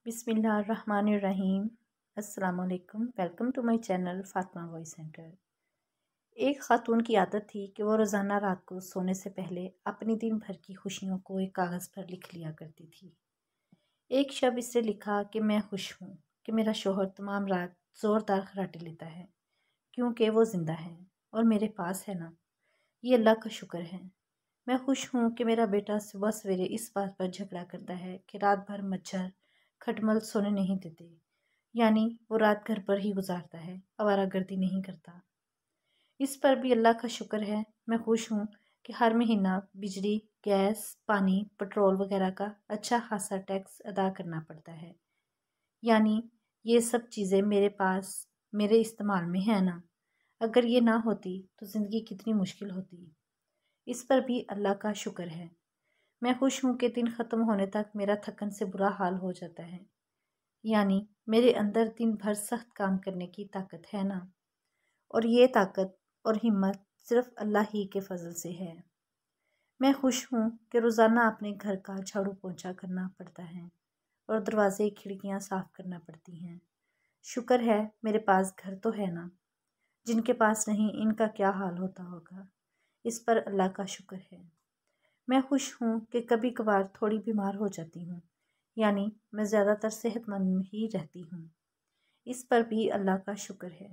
बिस्मिल्लाहिर्रहमानिर्रहीम। अस्सलाम वालेकुम। Welcome to my channel Fatima voice centre. एक खातून की आदत थी कि वो रोज़ाना रात को सोने से पहले अपनी दिन भर की खुशियों को एक कागज़ पर लिख लिया करती थी। एक शब इसने लिखा कि मैं खुश हूँ कि मेरा शोहर तमाम रात ज़ोरदार खर्राटे लेता है क्योंकि वो ज़िंदा है और मेरे पास है ना, ये अल्लाह का शुक्र है। मैं खुश हूँ कि मेरा बेटा सुबह सवेरे इस बात पर झगड़ा करता है कि रात भर मच्छर खटमल सोने नहीं देते, यानी वो रात घर पर ही गुजारता है, आवारागर्दी नहीं करता। इस पर भी अल्लाह का शुक्र है। मैं खुश हूँ कि हर महीना बिजली, गैस, पानी, पेट्रोल वगैरह का अच्छा खासा टैक्स अदा करना पड़ता है, यानी ये सब चीज़ें मेरे पास मेरे इस्तेमाल में है ना। अगर ये ना होती तो ज़िंदगी कितनी मुश्किल होती। इस पर भी अल्लाह का शुक्र है। मैं खुश हूँ कि दिन ख़त्म होने तक मेरा थकन से बुरा हाल हो जाता है, यानी मेरे अंदर दिन भर सख्त काम करने की ताकत है ना, और ये ताकत और हिम्मत सिर्फ अल्लाह ही के फजल से है। मैं खुश हूँ कि रोज़ाना अपने घर का झाड़ू पोंछा करना पड़ता है और दरवाजे खिड़कियाँ साफ़ करना पड़ती हैं। शुक्र है मेरे पास घर तो है ना, जिनके पास नहीं इनका क्या हाल होता होगा। इस पर अल्लाह का शुक्र है। मैं खुश हूँ कि कभी कभार थोड़ी बीमार हो जाती हूँ, यानी मैं ज़्यादातर सेहतमंद ही रहती हूँ। इस पर भी अल्लाह का शुक्र है।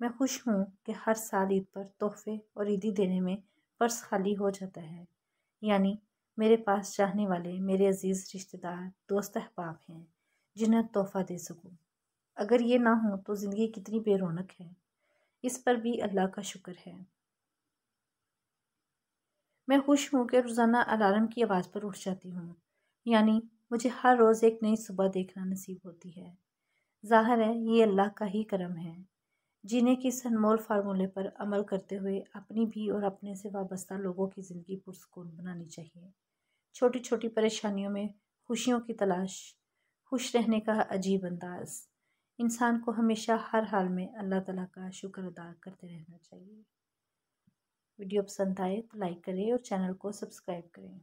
मैं खुश हूँ कि हर साल ईद पर तोहफे और ईदी देने में पर्स खाली हो जाता है, यानी मेरे पास चाहने वाले मेरे अजीज़ रिश्तेदार, दोस्त अहबाब हैं जिन्हें तोहफ़ा दे सकूँ। अगर ये ना हो तो ज़िंदगी कितनी बेरौनक है। इस पर भी अल्लाह का शुक्र है। मैं खुश हूँ कि रोज़ाना अलार्म की आवाज़ पर उठ जाती हूँ, यानी मुझे हर रोज़ एक नई सुबह देखना नसीब होती है। ज़ाहिर है ये अल्लाह का ही करम है। जीने की इस अनमोल फार्मूले पर अमल करते हुए अपनी भी और अपने से वाबस्ता लोगों की ज़िंदगी पुरसुकून बनानी चाहिए। छोटी छोटी परेशानियों में खुशियों की तलाश, खुश रहने का अजीब अंदाज़, इंसान को हमेशा हर हाल में अल्लाह ताला का शुक्र अदा करते रहना चाहिए। वीडियो पसंद आए तो लाइक करें और चैनल को सब्सक्राइब करें।